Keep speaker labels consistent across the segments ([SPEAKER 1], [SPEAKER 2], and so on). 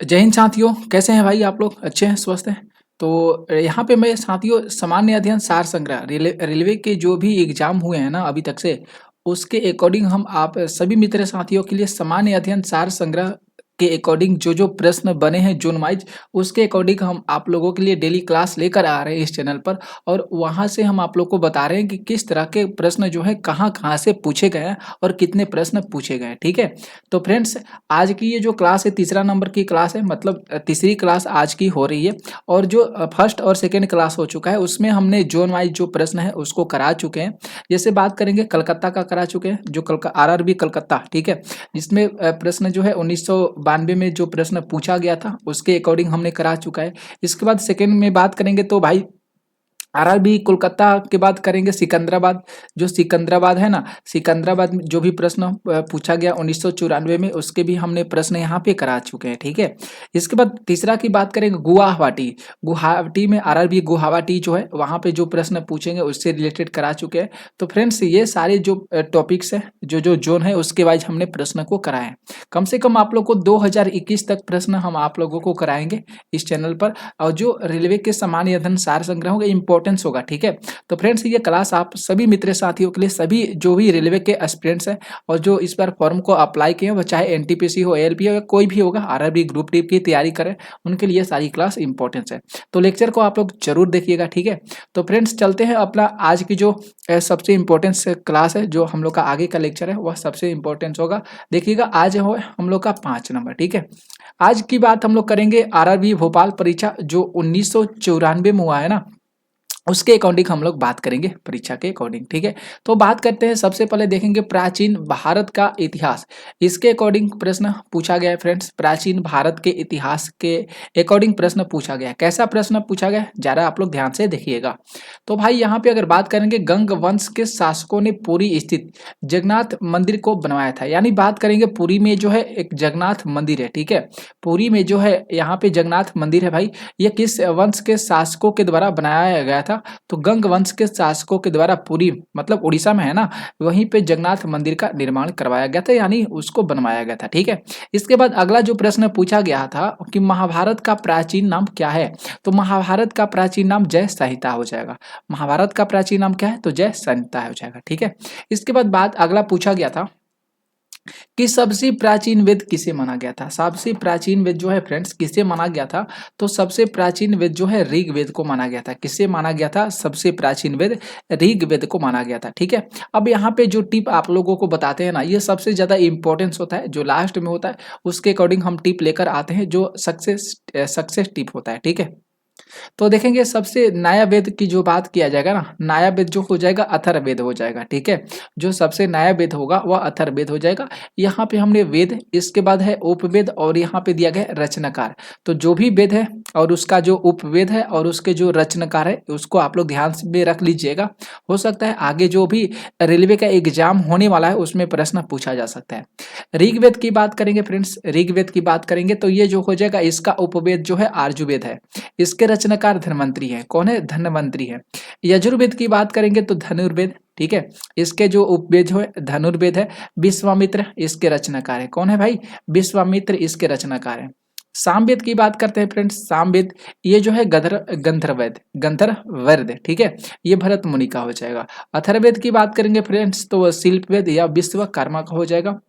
[SPEAKER 1] जय हिंद साथियों, कैसे हैं भाई आप लोग? अच्छे हैं, स्वस्थ हैं? तो यहाँ पे मैं साथियों सामान्य अध्ययन सार संग्रह रेलवे के जो भी एग्जाम हुए हैं ना अभी तक से, उसके अकॉर्डिंग हम आप सभी मित्र साथियों के लिए सामान्य अध्ययन सार संग्रह के अकॉर्डिंग जो प्रश्न बने हैं जोन वाइज, उसके अकॉर्डिंग हम आप लोगों के लिए डेली क्लास लेकर आ रहे हैं इस चैनल पर। और वहाँ से हम आप लोग को बता रहे हैं कि किस तरह के प्रश्न जो है कहाँ कहाँ से पूछे गए हैं और कितने प्रश्न पूछे गए हैं। ठीक है, तो फ्रेंड्स, आज की ये जो क्लास है तीसरा नंबर की क्लास है, मतलब तीसरी क्लास आज की हो रही है। और जो फर्स्ट और सेकेंड क्लास हो चुका है उसमें हमने जोन वाइज जो प्रश्न है उसको करा चुके हैं। जैसे बात करेंगे कलकत्ता का करा चुके हैं, जो आरआरबी कलकत्ता, ठीक है, जिसमें प्रश्न जो है 1992 में जो प्रश्न पूछा गया था उसके अकॉर्डिंग हमने करा चुका है। इसके बाद सेकेंड में बात करेंगे तो भाई आरआरबी कोलकाता के बाद करेंगे सिकंदराबाद। जो सिकंदराबाद है ना, सिकंदराबाद में जो भी प्रश्न पूछा गया 1994 में, उसके भी हमने प्रश्न यहाँ पे करा चुके हैं। ठीक है, इसके बाद तीसरा की बात करेंगे गुवाहाटी। गुवाहाटी में आरआरबी गुवाहाटी जो है वहाँ पे जो प्रश्न पूछेंगे उससे रिलेटेड करा चुके हैं। तो फ्रेंड्स, ये सारे जो टॉपिक्स है, जो जो जोन है उसके वाइज हमने प्रश्न को कराए हैं। कम से कम आप लोग को 2021 तक प्रश्न हम आप लोगों को कराएंगे इस चैनल पर। और जो रेलवे के सामान्य अध्ययन सार संग्रह होगा इंपॉर्टेंस होगा। ठीक है, तो फ्रेंड्स, ये क्लास आप सभी मित्र साथियों के लिए, सभी जो भी रेलवे के एस्पिरेंट्स हैं और जो इस बार फॉर्म को अप्लाई किए हैं, वो चाहे एनटीपीसी हो, एएलपी हो, या कोई भी होगा, आरआरबी ग्रुप डी की तैयारी करें, उनके लिए सारी क्लास इंपॉर्टेंस है। तो लेक्चर को आप लोग जरूर देखिएगा। ठीक है, तो फ्रेंड्स, चलते हैं अपना आज की जो सबसे इम्पोर्टेंस क्लास है, जो हम लोग का आगे का लेक्चर है वह सबसे इम्पोर्टेंस होगा। देखिएगा, आज हो हम लोग का 5 नंबर। ठीक है, आज की बात हम लोग करेंगे आरआरबी भोपाल परीक्षा जो 1994 में हुआ है ना, उसके अकॉर्डिंग हम लोग बात करेंगे, परीक्षा के अकॉर्डिंग। ठीक है, तो बात करते हैं, सबसे पहले देखेंगे प्राचीन भारत का इतिहास। इसके अकॉर्डिंग प्रश्न पूछा गया है फ्रेंड्स, प्राचीन भारत के इतिहास के अकॉर्डिंग प्रश्न पूछा गया है। कैसा प्रश्न पूछा गया है, जरा आप लोग ध्यान से देखिएगा। तो भाई यहाँ पे अगर बात करेंगे, गंग वंश के शासकों ने पुरी स्थित जगन्नाथ मंदिर को बनवाया था। यानी बात करेंगे पुरी में जो है एक जगन्नाथ मंदिर है। ठीक है, पुरी में जो है यहाँ पे जगन्नाथ मंदिर है भाई, ये किस वंश के शासकों के द्वारा बनाया गया था? तो गंग वंश के शासकों के द्वारा पुरी, मतलब उड़ीसा में है ना, वहीं पे जगन्नाथ मंदिर का निर्माण करवाया गया था, यानी उसको बनवाया गया था। ठीक है, इसके बाद अगला जो प्रश्न पूछा गया था कि महाभारत का प्राचीन नाम क्या है? तो महाभारत का प्राचीन नाम जय संहिता हो जाएगा। महाभारत का प्राचीन नाम क्या है? तो जय संहिता हो जाएगा। ठीक है, इसके बाद बात अगला पूछा गया था कि सबसे प्राचीन वेद किसे माना गया था? सबसे प्राचीन वेद जो है फ्रेंड्स किसे माना गया था? तो सबसे प्राचीन वेद जो है ऋग्वेद को माना गया था। किसे माना गया था? सबसे प्राचीन वेद ऋग्वेद को माना गया था। ठीक है, अब यहाँ पे जो टिप आप लोगों को बताते हैं ना, ये सबसे ज्यादा इंपॉर्टेंस होता है, जो लास्ट में होता है उसके अकॉर्डिंग हम टिप लेकर आते हैं, जो सक्सेस टिप होता है। ठीक है, तो देखेंगे सबसे नया वेद की जो बात किया जाएगा ना, नया वेद जो हो जाएगा अथर्ववेद हो जाएगा। ठीक है, जो सबसे नया वेद होगा वह अथर्ववेद हो जाएगा। यहाँ पे हमने वेद, इसके बाद है उपवेद, और यहाँ पे दिया गया है रचनाकार। तो जो भी वेद है और उसका जो उपवेद है और उसके जो रचनाकार है, उसको आप लोग ध्यान में रख लीजिएगा। हो सकता है आगे जो भी रेलवे का एग्जाम होने वाला है उसमें प्रश्न पूछा जा सकता है। ऋग्वेद की बात करेंगे फ्रेंड्स, ऋग्वेद की बात करेंगे तो ये जो हो जाएगा, इसका उपवेद जो है आर्जुवेद है। इसके रचनाकार धन्वंतरी है। कौन है? धन्वंतरी है। यजुर्वेद की बात करेंगे तो धनुर्वेद। ठीक है, इसके जो उपवेद है धनुर्वेद है। विश्वामित्र इसके रचनाकार है। कौन है भाई? विश्वामित्र इसके रचनाकार है। सामवेद की बात करते हैं फ्रेंड्स, सामवेद ये जो है गंधर्ववेद, गंधर्ववेद। ठीक है, ये भरत मुनि का हो जाएगा। अथर्ववेद की बात करेंगे फ्रेंड्स तो वह शिल्पवेद या विश्वकर्मा का हो जाएगा।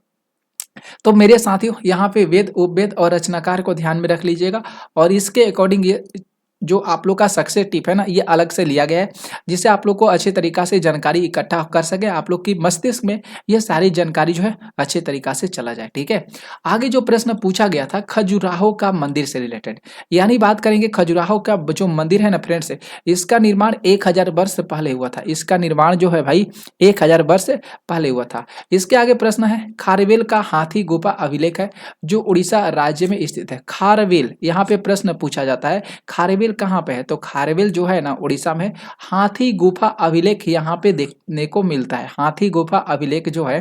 [SPEAKER 1] तो मेरे साथियों, यहाँ पे वेद, उपवेद और रचनाकार को ध्यान में रख लीजिएगा। और इसके अकॉर्डिंग ये जो आप लोग का सक्सेस टिप है ना, ये अलग से लिया गया है, जिससे आप लोग को अच्छे तरीका से जानकारी इकट्ठा कर सके, आप लोग की मस्तिष्क में ये सारी जानकारी जो है अच्छे तरीका से चला जाए। ठीक है, आगे जो प्रश्न पूछा गया था खजुराहो का मंदिर से रिलेटेड, यानी बात करेंगे खजुराहो का जो मंदिर है ना फ्रेंड्स, इसका निर्माण 1000 वर्ष पहले हुआ था। इसका निर्माण जो है भाई 1000 वर्ष पहले हुआ था। इसके आगे प्रश्न है, खारवेल का हाथी गुफा अभिलेख है जो उड़ीसा राज्य में स्थित है। खारवेल, यहाँ पे प्रश्न पूछा जाता है खारवेल कहाँ पे है? तो खारवेल जो है ना उड़ीसा में। हाथी गुफा अभिलेख यहाँ पे देखने को मिलता है। हाथी गुफा अभिलेख जो है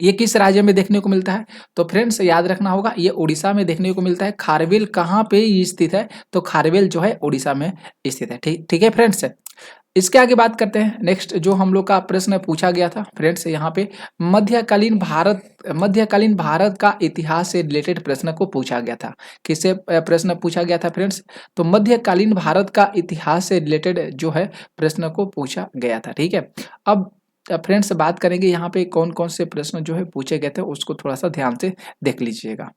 [SPEAKER 1] ये किस राज्य में देखने को मिलता है? तो फ्रेंड्स याद रखना होगा, ये उड़ीसा में देखने को मिलता है। खारवेल कहाँ पे स्थित है? तो खारवेल जो है उड़ीसा में स्थित है। ठीक ठीक है फ्रेंड्स। इसके आगे बात करते हैं। नेक्स्ट जो हम लोग का प्रश्न पूछा गया था फ्रेंड्स, यहाँ पे मध्यकालीन भारत का इतिहास से रिलेटेड प्रश्न को पूछा गया था। किससे प्रश्न पूछा गया था फ्रेंड्स? तो मध्यकालीन भारत का इतिहास से रिलेटेड जो है प्रश्न को पूछा गया था। ठीक है, अब फ्रेंड्स बात करेंगे यहाँ पे कौन कौन से प्रश्न जो है पूछे गए थे, उसको थोड़ा सा ध्यान से देख लीजिएगा।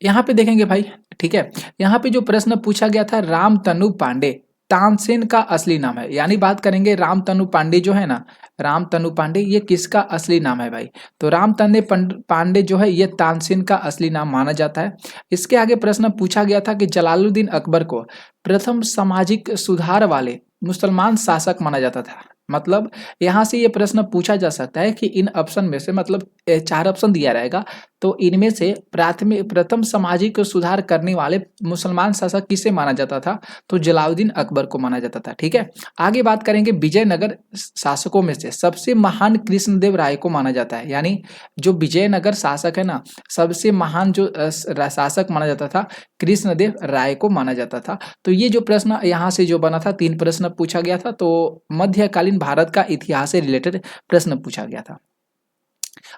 [SPEAKER 1] यहाँ पे देखेंगे भाई, ठीक है, यहाँ पे जो प्रश्न पूछा गया था, रामतनु पांडे तानसेन का असली नाम है। यानी बात करेंगे रामतनु पांडे जो है ना, रामतनु पांडे ये किसका असली नाम है भाई? तो रामतनु पांडे जो है ये तानसेन का असली नाम माना जाता है। इसके आगे प्रश्न पूछा गया था कि जलालुद्दीन अकबर को प्रथम सामाजिक सुधार वाले मुसलमान शासक माना जाता था। मतलब यहाँ से ये प्रश्न पूछा जा सकता है कि इन ऑप्शन में से, मतलब 4 ऑप्शन दिया रहेगा, तो इनमें से प्रथम सामाजिक सुधार करने वाले मुसलमान शासक किसे माना जाता था? तो जलालुद्दीन अकबर को माना जाता था। ठीक है, आगे बात करेंगे विजयनगर शासकों में से सबसे महान कृष्णदेव राय को माना जाता है। यानी जो विजयनगर शासक है ना, सबसे महान जो शासक माना जाता था, कृष्णदेव राय को माना जाता था। तो ये जो प्रश्न यहाँ से जो बना था, 3 प्रश्न पूछा गया था। तो मध्यकालीन भारत का इतिहास से रिलेटेड प्रश्न पूछा गया था।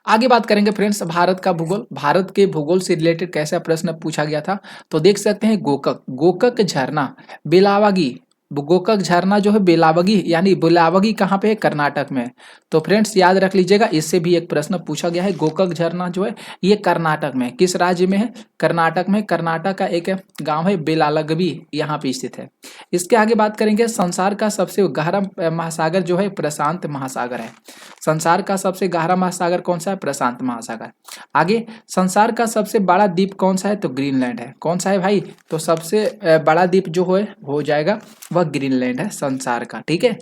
[SPEAKER 1] आगे बात करेंगे फ्रेंड्स भारत का भूगोल। भारत के भूगोल से रिलेटेड कैसा प्रश्न पूछा गया था? तो देख सकते हैं गोकक झरना बेलावगी, गोकक झरना जो है बेलावगी, यानी बेलावगी कहाँ पे है? कर्नाटक में। तो फ्रेंड्स याद रख लीजिएगा, इससे भी एक प्रश्न पूछा गया है। गोकक झरना जो है ये कर्नाटक में, किस राज्य में है? कर्नाटक में। कर्नाटक का एक गांव है बेलालगवी, यहाँ पे स्थित है। इसके आगे बात करेंगे संसार का सबसे गहरा महासागर जो है प्रशांत महासागर है। संसार का सबसे गहरा महासागर कौन सा है? प्रशांत महासागर। आगे संसार का सबसे बड़ा द्वीप कौन सा है? तो ग्रीनलैंड है। कौन सा है भाई? तो सबसे बड़ा द्वीप जो है हो जाएगा वह ग्रीनलैंड है संसार का। ठीक है,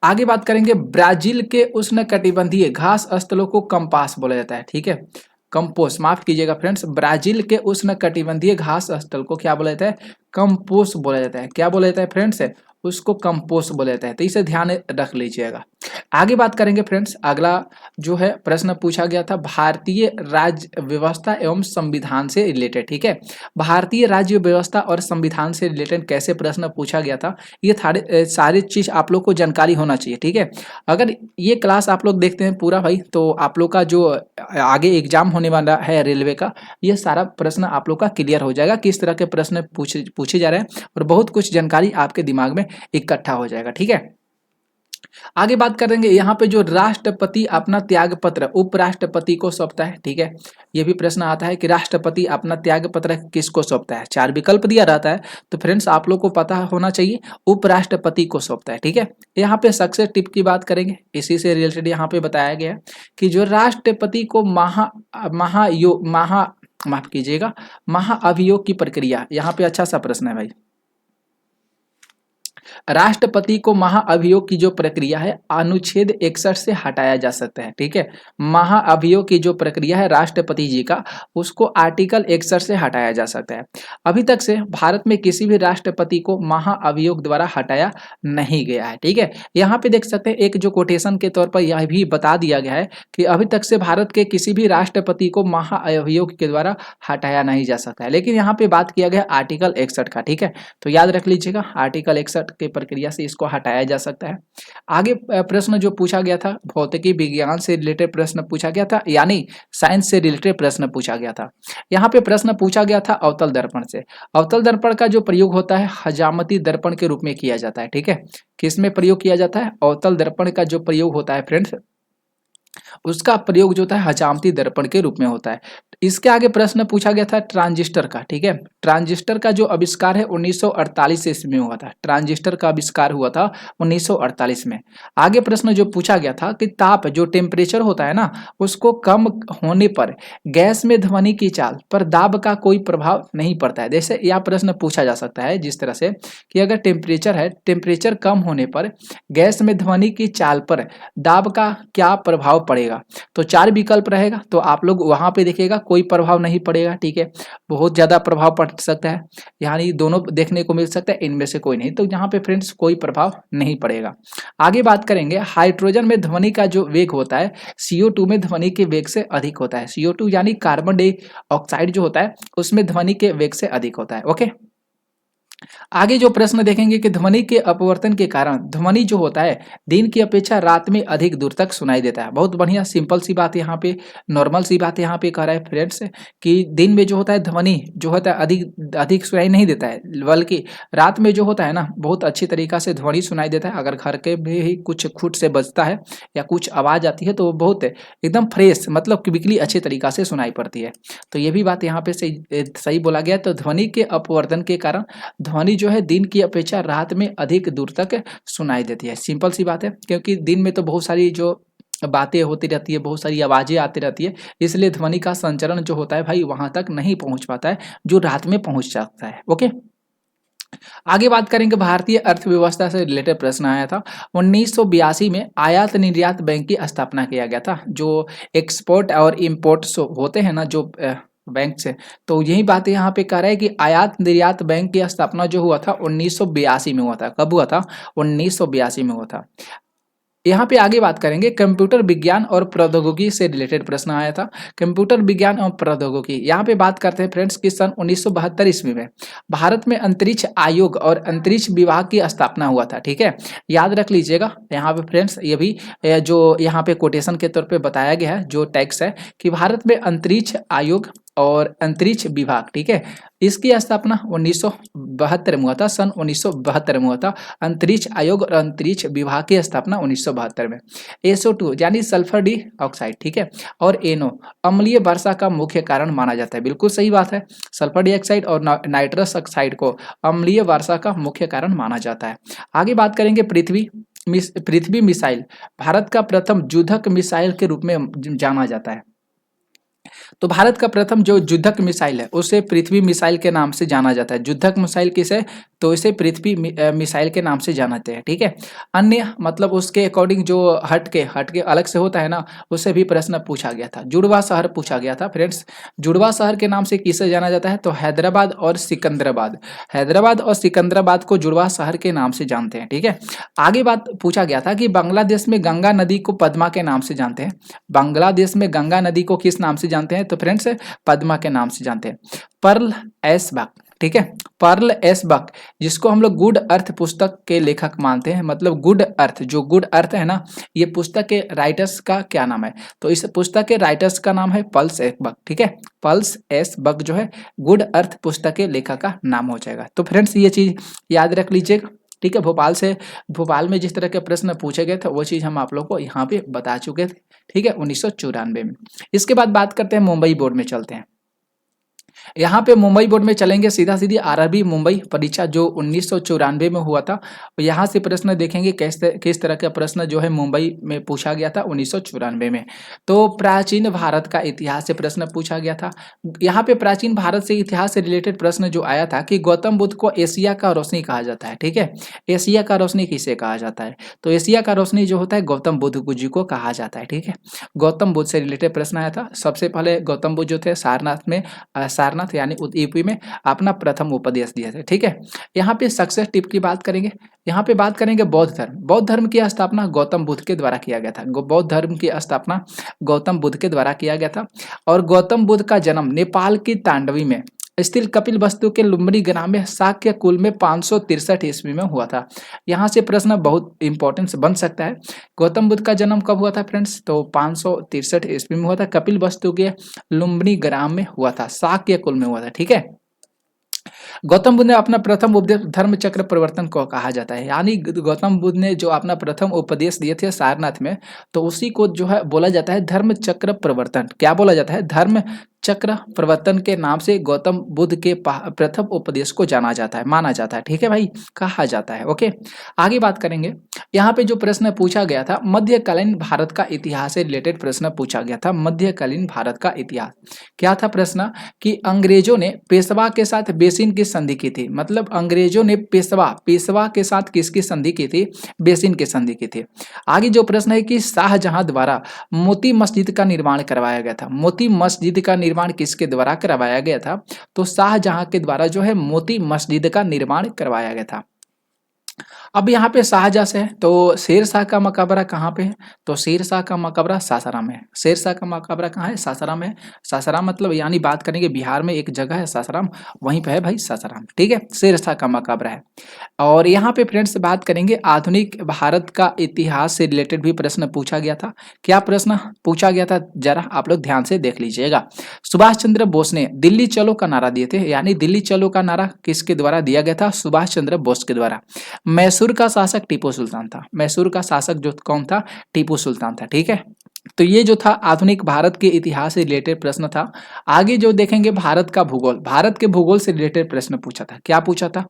[SPEAKER 1] आगे बात करेंगे ब्राजील के उष्णकटिबंधीय घास स्थलों को कंपास बोला जाता है। ठीक है, कंपोस, माफ कीजिएगा फ्रेंड्स, ब्राजील के उष्णकटिबंधीय घास स्थल को क्या बोला जाता है? कंपोस बोला जाता है। क्या बोला जाता है फ्रेंड्स? उसको कंपोस्ट बोला जाता है। तो इसे ध्यान रख लीजिएगा। आगे बात करेंगे फ्रेंड्स, अगला जो है प्रश्न पूछा गया था भारतीय राज्य व्यवस्था एवं संविधान से रिलेटेड। ठीक है, भारतीय राज्य व्यवस्था और संविधान से रिलेटेड कैसे प्रश्न पूछा गया था, ये सारी चीज आप लोग को जानकारी होना चाहिए। ठीक है, अगर ये क्लास आप लोग देखते हैं पूरा भाई, तो आप लोग का जो आगे एग्जाम होने वाला है रेलवे का, ये सारा प्रश्न आप लोग का क्लियर हो जाएगा, किस तरह के प्रश्न पूछे जा रहे हैं, और बहुत कुछ जानकारी आपके दिमाग में इकट्ठा हो जाएगा। ठीक है, आगे बात करेंगे यहाँ पे जो राष्ट्रपति अपना त्याग पत्र उपराष्ट्रपति को सौंपता है। ठीक है, ये भी प्रश्न आता है कि राष्ट्रपति अपना त्याग पत्र किसको सौंपता है? 4 विकल्प दिया रहता है, तो फ्रेंड्स आप लोग को पता होना चाहिए उपराष्ट्रपति को सौंपता है। ठीक है, यहाँ पे सक्सेस टिप की बात करेंगे, इसी से रिलेटेड यहाँ पे बताया गया है कि जो राष्ट्रपति को माफ कीजिएगा महाअभियोग की प्रक्रिया, यहाँ पे अच्छा सा प्रश्न है भाई, राष्ट्रपति को महाअभियोग की जो प्रक्रिया है अनुच्छेद 61 से हटाया जा सकता है। ठीक है, महाअभियोग की जो प्रक्रिया है राष्ट्रपति जी का, उसको आर्टिकल 61 से हटाया जा सकता है। अभी तक से भारत में किसी भी राष्ट्रपति को महाअभियोग द्वारा हटाया नहीं गया है। ठीक है, यहाँ पे देख सकते हैं एक जो कोटेशन के तौर पर यह भी बता दिया गया है कि अभी तक से भारत के किसी भी राष्ट्रपति को महाअभियोग के द्वारा हटाया नहीं जा सकता है, लेकिन यहाँ पे बात किया गया आर्टिकल 61 का। ठीक है, तो याद रख लीजिएगा आर्टिकल 61 के प्रक्रिया से इसको हटाया जा सकता है। आगे प्रश्न जो पूछा गया था भौतिकी विज्ञान से रिलेटेड प्रश्न पूछा गया था, यानी साइंस से रिलेटेड प्रश्न पूछा गया था। यहाँ पे प्रश्न पूछा गया था अवतल दर्पण से। अवतल दर्पण का जो प्रयोग होता है हजामती दर्पण के रूप में किया जाता है। ठीक है, किसमें प्रयोग किया जाता है? अवतल दर्पण का जो प्रयोग होता है फ्रेंड्स, उसका प्रयोग जो होता है हजामती दर्पण के रूप में होता है। इसके आगे प्रश्न पूछा गया था ट्रांजिस्टर का। ठीक है, ट्रांजिस्टर का जो आविष्कार है 1948 ईस्वी में हुआ था। ट्रांजिस्टर का आविष्कार हुआ था 1948 में। आगे प्रश्न जो पूछा गया था कि ताप जो टेम्परेचर होता है ना, उसको कम होने पर गैस में ध्वनि की चाल पर दाब का कोई प्रभाव नहीं पड़ता है। जैसे यह प्रश्न पूछा जा सकता है जिस तरह से कि अगर टेम्परेचर है, टेम्परेचर कम होने पर गैस में ध्वनि की चाल पर दाब का क्या प्रभाव पड़ेगा। पड़ेगा। तो 4 विकल्प रहेगा, तो आप लोग वहाँ पे देखिएगा कोई प्रभाव नहीं पड़ेगा, ठीक है। बहुत ज़्यादा प्रभाव पड़ सकता है, यानी दोनों देखने को मिल सकता है, इनमें से कोई नहीं, तो यहाँ पे फ्रेंड्स कोई प्रभाव नहीं पड़ेगा। आगे बात करेंगे, हाइड्रोजन में ध्वनि का जो वेग होता है CO2 में ध्वनि के वेग से अधिक होता है। CO2 यानी कार्बन डाइऑक्साइड जो होता है उसमें ध्वनि के वेग से अधिक होता है। ओके, आगे जो प्रश्न देखेंगे कि ध्वनि के अपवर्तन के कारण ध्वनि जो होता है दिन की अपेक्षा रात में अधिक दूर तक सुनाई देता है। बहुत बढ़िया, सिंपल सी बात यहाँ पे, नॉर्मल सी बात यहाँ पे कह रहा है फ्रेंड्स कि दिन में जो होता है ध्वनि जो होता है अधिक अधिक सुनाई नहीं देता है, बल्कि रात में जो होता है ना बहुत अच्छी तरीका से ध्वनि सुनाई देता है। अगर घर के भी कुछ खुद से बजता है या कुछ आवाज़ आती है तो बहुत एकदम फ्रेश, मतलब क्विकली अच्छे तरीका से सुनाई पड़ती है। तो ये भी बात यहाँ पे सही सही बोला गया। तो ध्वनि के अपवर्तन के कारण ध्वनि जो है दिन की अपेक्षा रात में अधिक दूर तक सुनाई देती है। सिंपल सी बात है, क्योंकि दिन में तो बहुत सारी जो बातें होती रहती है, बहुत सारी आवाज़ें आती रहती है, इसलिए ध्वनि का संचरण जो होता है भाई वहां तक नहीं पहुंच पाता है जो रात में पहुंच सकता है। ओके, आगे बात करेंगे, भारतीय अर्थव्यवस्था से रिलेटेड प्रश्न आया था। 1982 में आयात निर्यात बैंक की स्थापना किया गया था। जो एक्सपोर्ट और इम्पोर्ट होते हैं ना जो बैंक से, तो यही बात यहाँ पे कह रहा है कि आयात निर्यात बैंक की स्थापना जो हुआ था 1982 में हुआ था। कब हुआ था? 1982 में हुआ था। यहाँ पे आगे बात करेंगे, कंप्यूटर विज्ञान और प्रौद्योगिकी से रिलेटेड प्रश्न आया था। कंप्यूटर विज्ञान और प्रौद्योगिकी, यहाँ पे बात करते हैं फ्रेंड्स कि सन 1972 ईस्वी में भारत में अंतरिक्ष आयोग और अंतरिक्ष विभाग की स्थापना हुआ था। ठीक है, याद रख लीजिएगा यहाँ पे फ्रेंड्स, ये भी जो यहाँ पे कोटेशन के तौर पे बताया गया है जो टैक्स है कि भारत में अंतरिक्ष आयोग और अंतरिक्ष विभाग, ठीक है, इसकी स्थापना 1972 में हुआ था। सन 1972 में हुआ था अंतरिक्ष आयोग और अंतरिक्ष विभाग की स्थापना 1972 में। SO2 यानी सल्फर डाइऑक्साइड, ठीक है, और NO अम्लीय वर्षा का मुख्य कारण माना जाता है। बिल्कुल सही बात है, सल्फर डाइऑक्साइड और नाइट्रस ऑक्साइड को अम्लीय वर्षा का मुख्य कारण माना जाता है। आगे बात करेंगे, पृथ्वी मिसाइल भारत का प्रथम युद्धक मिसाइल के रूप में जाना जाता है। तो भारत का प्रथम जो युद्धक मिसाइल है उसे पृथ्वी मिसाइल के नाम से जाना जाता है। युद्धक मिसाइल किसे? तो इसे पृथ्वी मिसाइल के नाम से जानते हैं। ठीक है, अन्य मतलब उसके अकॉर्डिंग जो हटके अलग से होता है ना, उससे भी प्रश्न पूछा गया था। जुड़वा शहर पूछा गया था फ्रेंड्स। जुड़वा शहर के नाम से किसे जाना जाता है? तो हैदराबाद और सिकंदराबाद, हैदराबाद और सिकंदराबाद को जुड़वा शहर के नाम से जानते हैं। ठीक है, आगे बात पूछा गया था कि बांग्लादेश में गंगा नदी को पद्मा के नाम से जानते हैं। बांग्लादेश में गंगा नदी को किस नाम से जानते हैं? तो फ्रेंड्स पद्मा के नाम से जानते हैं। पर्ल एस बक, ठीक है, पर्ल एस बक, जिसको हम लोग गुड अर्थ पुस्तक के लेखक मानते हैं, मतलब गुड अर्थ, जो गुड अर्थ है ना, ये पुस्तक के राइटर्स का क्या नाम है? तो इस पुस्तक के राइटर्स का नाम है पल्स एस बक। ठीक है, पल्स एस बक जो है गुड अर्थ पुस्तक के लेखक का नाम हो जाएगा। तो फ्रेंड्स ये चीज याद रख लीजिएगा। ठीक है, भोपाल में जिस तरह के प्रश्न पूछे गए थे वो चीज हम आप लोग को यहाँ पे बता चुके थे। ठीक है, 1994 में। इसके बाद बात करते हैं मुंबई बोर्ड में चलते हैं। यहाँ पे मुंबई बोर्ड में चलेंगे, सीधा सीधी आरआरबी मुंबई परीक्षा जो 1994 में हुआ था। यहाँ से प्रश्न देखेंगे किस तरह का प्रश्न जो है मुंबई में पूछा गया था 1994 में। तो प्राचीन भारत का इतिहास से प्रश्न पूछा गया था। यहाँ पे प्राचीन भारत से इतिहास से रिलेटेड प्रश्न जो आया था कि गौतम बुद्ध को एशिया का रोशनी कहा जाता है। ठीक है, एशिया का रोशनी किसे कहा जाता है? तो एशिया का रोशनी जो होता है गौतम बुद्ध जी को कहा जाता है। ठीक है, गौतम बुद्ध से रिलेटेड प्रश्न आया था। सबसे पहले गौतम बुद्ध जो थे सारनाथ यानी यूपी में अपना प्रथम उपदेश दिए थे। ठीक है, यहाँ पे सक्सेस टिप की बात करेंगे। यहाँ पे बात करेंगे बौद्ध धर्म। बौद्ध धर्म की स्थापना गौतम बुद्ध के द्वारा किया गया था। बौद्ध धर्म की स्थापना गौतम बुद्ध के द्वारा किया गया था। और गौतम बुद्ध का जन्म नेपाल की तांडवी में स्थित कपिलवस्तु के लुम्बिनी ग्राम में शाक्य कुल में 563 ईस्वी में हुआ था। यहाँ से प्रश्न बहुत इंपॉर्टेंट बन सकता है। गौतम बुद्ध का जन्म कब हुआ था फ्रेंड्स? तो 563 ईस्वी में हुआ था, कपिलवस्तु के लुम्बिनी ग्राम में हुआ था, शाक्य कुल में हुआ था। ठीक है, गौतम बुद्ध ने अपना प्रथम उपदेश धर्म चक्र प्रवर्तन को कहा जाता है। यानी गौतम बुद्ध ने जो अपना प्रथम उपदेश दिए थे सारनाथ में, तो उसी को जो है बोला जाता है धर्म चक्र प्रवर्तन। क्या बोला जाता है? धर्म चक्र प्रवर्तन के नाम से गौतम बुद्ध के प्रथम उपदेश को जाना जाता है, माना जाता है। ठीक है भाई, कहा जाता है। ओके, आगे बात करेंगे यहाँ पे जो प्रश्न पूछा गया था, मध्यकालीन भारत का इतिहास से रिलेटेड प्रश्न पूछा गया था। मध्यकालीन भारत का इतिहास क्या था प्रश्न, कि अंग्रेजों ने पेशवा के साथ बेसिन की संधि की थी। मतलब अंग्रेजों ने पेशवा पेशवा के साथ किसकी संधि की थी, बेसिन की संधि की थी। आगे जो प्रश्न है कि शाहजहां द्वारा मोती मस्जिद का निर्माण करवाया गया था। मोती मस्जिद का निर्माण किसके द्वारा करवाया गया था, तो शाहजहां के द्वारा जो है मोती मस्जिद का निर्माण करवाया गया था। अब यहाँ पे शाहजहाँ से है, तो शेरशाह का मकबरा कहाँ पे है, तो शेरशाह का मकबरा सासाराम में है। शेरशाह का मकबरा कहाँ है, सासाराम में है। सासाराम मतलब यानी बात करेंगे बिहार में एक जगह है सासाराम, वहीं पे है भाई सासाराम, ठीक है, शेरशाह का मकबरा है। और यहाँ पे फ्रेंड्स बात करेंगे आधुनिक भारत का इतिहास से रिलेटेड भी प्रश्न पूछा गया था। क्या प्रश्न पूछा गया था, जरा आप लोग ध्यान से देख लीजिएगा। सुभाष चंद्र बोस ने दिल्ली चलो का नारा दिए थे, यानी दिल्ली चलो का नारा किसके द्वारा दिया गया था, सुभाष चंद्र बोस के द्वारा। मैसूर का शासक टीपू सुल्तान था। मैसूर का शासक जो कौन था, टीपू सुल्तान था, ठीक है। तो ये जो था आधुनिक भारत के इतिहास से रिलेटेड प्रश्न था। आगे जो देखेंगे भारत का भूगोल, भारत के भूगोल से रिलेटेड प्रश्न पूछा था। क्या पूछा था,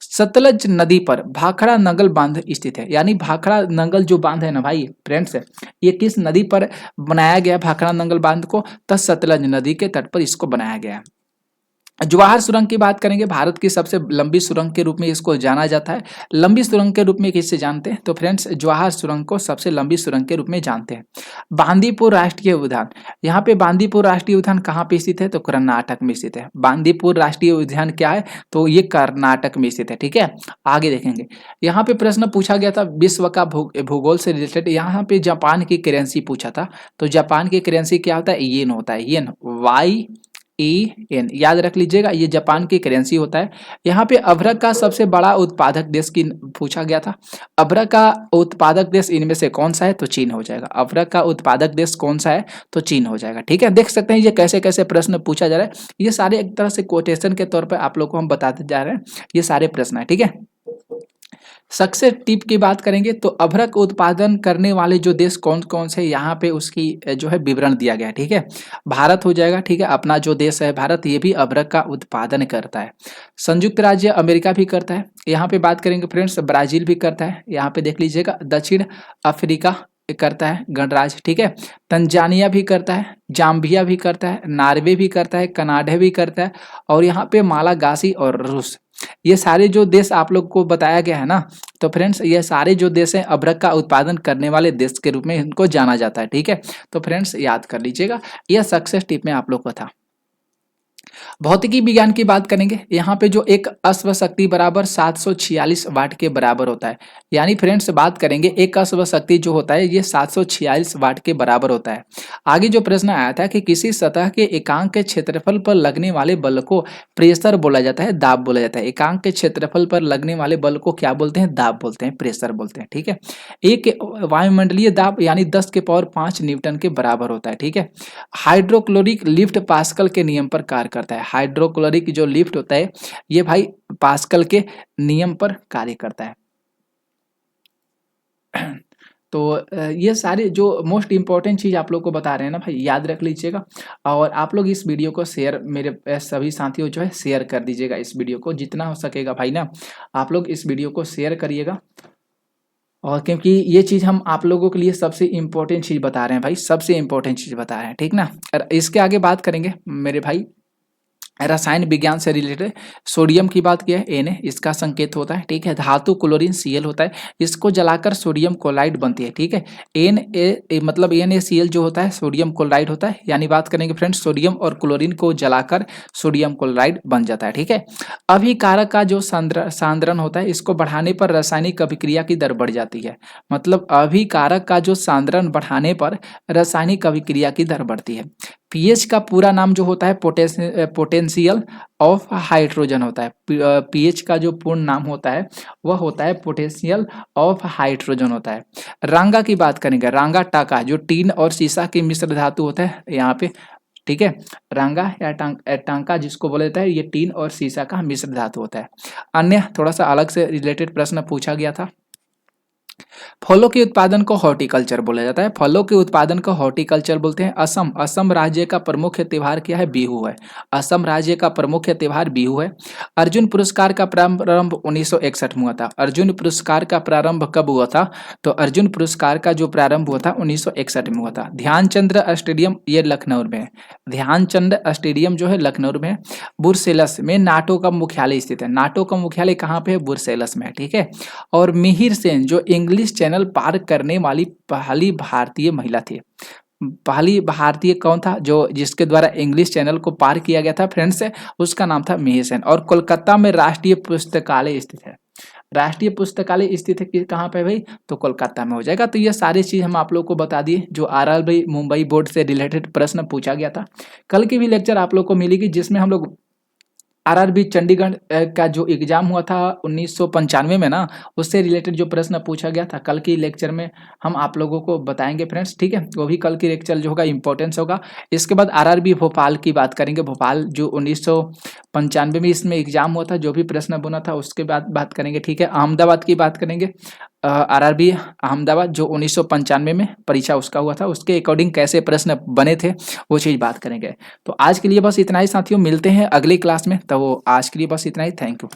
[SPEAKER 1] सतलज नदी पर भाखड़ा नंगल बांध स्थित है। यानी भाखड़ा नंगल जो बांध है ना भाई फ्रेंड्स, ये किस नदी पर बनाया गया भाखड़ा नंगल बांध को, तो सतलज नदी के तट पर इसको बनाया गया है। जवाहर सुरंग की बात करेंगे, भारत की सबसे लंबी सुरंग के रूप में इसको जाना जाता है। लंबी सुरंग के रूप में किससे जानते हैं, तो फ्रेंड्स जवाहर सुरंग को सबसे लंबी सुरंग के रूप में जानते हैं। बांदीपुर राष्ट्रीय उद्यान, यहाँ पे बांदीपुर राष्ट्रीय उद्यान कहाँ पे स्थित है, तो कर्नाटक में स्थित है। बांदीपुर राष्ट्रीय उद्यान क्या है, तो ये कर्नाटक में स्थित है, ठीक है। आगे देखेंगे, यहाँ पे प्रश्न पूछा गया था विश्व का भूगोल से रिलेटेड। यहाँ पे जापान की करेंसी पूछा था, तो जापान की करेंसी क्या होता है, येन होता है, येन, YEN, याद रख लीजिएगा, ये जापान की करेंसी होता है। यहाँ पे अभ्रक का सबसे बड़ा उत्पादक देश की पूछा गया था। अभ्रक का उत्पादक देश इनमें से कौन सा है, तो चीन हो जाएगा। अभ्रक का उत्पादक देश कौन सा है, तो चीन हो जाएगा, ठीक है। देख सकते हैं ये कैसे कैसे प्रश्न पूछा जा रहा है। ये सारे एक तरह से कोटेशन के तौर पर आप लोग को हम बताते जा रहे हैं, ये सारे प्रश्न है, ठीक है। सक्सेस टिप की बात करेंगे तो अभ्रक उत्पादन करने वाले जो देश कौन कौन से, यहाँ पे उसकी जो है विवरण दिया गया है, ठीक है। भारत हो जाएगा, ठीक है, अपना जो देश है भारत, ये भी अभ्रक का उत्पादन करता है। संयुक्त राज्य अमेरिका भी करता है। यहाँ पे बात करेंगे फ्रेंड्स, ब्राजील भी करता है, यहाँ पे देख लीजिएगा। दक्षिण अफ्रीका करता है गणराज्य, ठीक है। तंजानिया भी करता है, जाम्बिया भी करता है, नार्वे भी करता है, कनाडा भी करता है, और यहाँ पे मालागासी और रूस, ये सारे जो देश आप लोग को बताया गया है ना, तो फ्रेंड्स ये सारे जो देश हैं अभ्रक का उत्पादन करने वाले देश के रूप में इनको जाना जाता है, ठीक है। तो फ्रेंड्स याद कर लीजिएगा, यह सक्सेस टिप में आप लोग को था। भौतिकी विज्ञान की बात करेंगे, यहाँ पे जो एक अश्व शक्ति बराबर 746 वाट के बराबर होता है। यानी फ्रेंड्स बात करेंगे एक अश्व शक्ति जो होता है ये 746 वाट के बराबर होता है। आगे जो प्रश्न आया था कि किसी सतह के एकांक के क्षेत्रफल पर लगने वाले बल को प्रेशर बोला जाता है, दाब बोला जाता है। एकांक के क्षेत्रफल पर लगने वाले बल को क्या बोलते हैं, दाब बोलते हैं, प्रेशर बोलते हैं, ठीक है। एक वायुमंडलीय दाब यानी 10 के पावर 5 न्यूटन के बराबर होता है, ठीक है। हाइड्रोक्लोरिक लिफ्ट पास्कल के नियम पर कार्य करता है। हाइड्रोक्लोरिक जो लिफ्ट होता है ये भाई पास्कल के नियम पर कार्य करता है। तो ये सारे जो मोस्ट इंपॉर्टेंट चीज़ आप लोग को बता रहे हैं ना भाई, याद रख लीजिएगा। और आप लोग इस वीडियो को शेयर, मेरे सभी साथियों जो है शेयर कर दीजिएगा इस वीडियो को, जितना हो सकेगा भाई ना, आप लोग इस वीडियो को शेयर करिएगा। और क्योंकि ये चीज़ हम आप लोगों के लिए सबसे इम्पोर्टेंट चीज़ बता रहे हैं भाई, सबसे इम्पोर्टेंट चीज़ बता रहे हैं, ठीक ना। और इसके आगे बात करेंगे मेरे भाई, रसायन विज्ञान से रिलेटेड। सोडियम की बात किया है, Na इसका संकेत होता है, ठीक है। धातु क्लोरीन Cl होता है, इसको जलाकर सोडियम क्लोराइड बनती है, ठीक है। मतलब NaCl जो होता है सोडियम क्लोराइड होता है। यानी बात करेंगे फ्रेंड्स, सोडियम और क्लोरीन को जलाकर सोडियम क्लोराइड बन जाता है, ठीक है। अभिकारक का जो सांद्रण होता है, इसको बढ़ाने पर रासायनिक अभिक्रिया की दर बढ़ जाती है। मतलब अभिकारक का जो सांद्रण बढ़ाने पर रासायनिक अभिक्रिया की दर बढ़ती है। पीएच का पूरा नाम जो होता है पोटेंशियल ऑफ हाइड्रोजन होता है। पीएच का जो पूर्ण नाम होता है वह होता है पोटेंशियल ऑफ हाइड्रोजन होता है। रांगा की बात करेंगे, रांगा टाका जो टीन और सीसा की मिश्र धातु होता है यहाँ पे, ठीक है। रांगा या टांका जिसको बोला जाता है, ये टीन और सीसा का मिश्र धातु होता है। अन्य थोड़ा सा अलग से रिलेटेड प्रश्न पूछा गया था। फलों के उत्पादन को हॉर्टिकल्चर बोला जाता है। फलों के उत्पादन को हॉर्टिकल्चर बोलते हैं। असम, असम राज्य का प्रमुख त्योहार क्या है? बिहू है। असम राज्य का प्रमुख त्योहार बिहू है। अर्जुन पुरस्कार का प्रारंभ 1961 में हुआ था। अर्जुन पुरस्कार का प्रारंभ कब हुआ था? तो अर्जुन पुरस्कार का जो प्रारंभ हुआ था 1961 में हुआ था। ध्यानचंद स्टेडियम ये लखनऊ में है। ध्यानचंद स्टेडियम जो है लखनऊ में है। बुरसेलस में नाटो का मुख्यालय स्थित है। नाटो का मुख्यालय कहाँ पे है? बुरसेलस में है, ठीक है। और मिहिर सेन जो इंग्लिश चैनल पार करने वाली पहली भारतीय महिला थी। पहली भारतीय कौन था जो जिसके द्वारा इंग्लिश चैनल को पार किया गया था फ्रेंड्स? उसका नाम था मिहिर सेन। और कोलकाता में राष्ट्रीय पुस्तकालय स्थित है। राष्ट्रीय पुस्तकालय स्थित है कहाँ पे भाई? तो कोलकाता में हो जाएगा। तो ये सारी चीज हम आप लोग को बता दिए जो आरआरबी मुंबई बोर्ड से रिलेटेड प्रश्न पूछा गया था। कल की भी लेक्चर आप लोग को मिलेगी जिसमें हम लोग आरआरबी चंडीगढ़ का जो एग्जाम हुआ था 1995 में ना, उससे रिलेटेड जो प्रश्न पूछा गया था कल की लेक्चर में हम आप लोगों को बताएंगे फ्रेंड्स, ठीक है। वो भी कल की लेक्चर जो होगा इंपॉर्टेंस होगा। इसके बाद आरआरबी भोपाल की बात करेंगे। भोपाल जो 1995 में इसमें एग्जाम हुआ था, जो भी प्रश्न बना था उसके बाद बात करेंगे, ठीक है। अहमदाबाद की बात करेंगे। आरआरबी अहमदाबाद जो 1995 में परीक्षा उसका हुआ था, उसके अकॉर्डिंग कैसे प्रश्न बने थे वो चीज़ बात करेंगे। तो आज के लिए बस इतना ही साथियों, मिलते हैं अगली क्लास में। तो आज के लिए बस इतना ही। Thank you.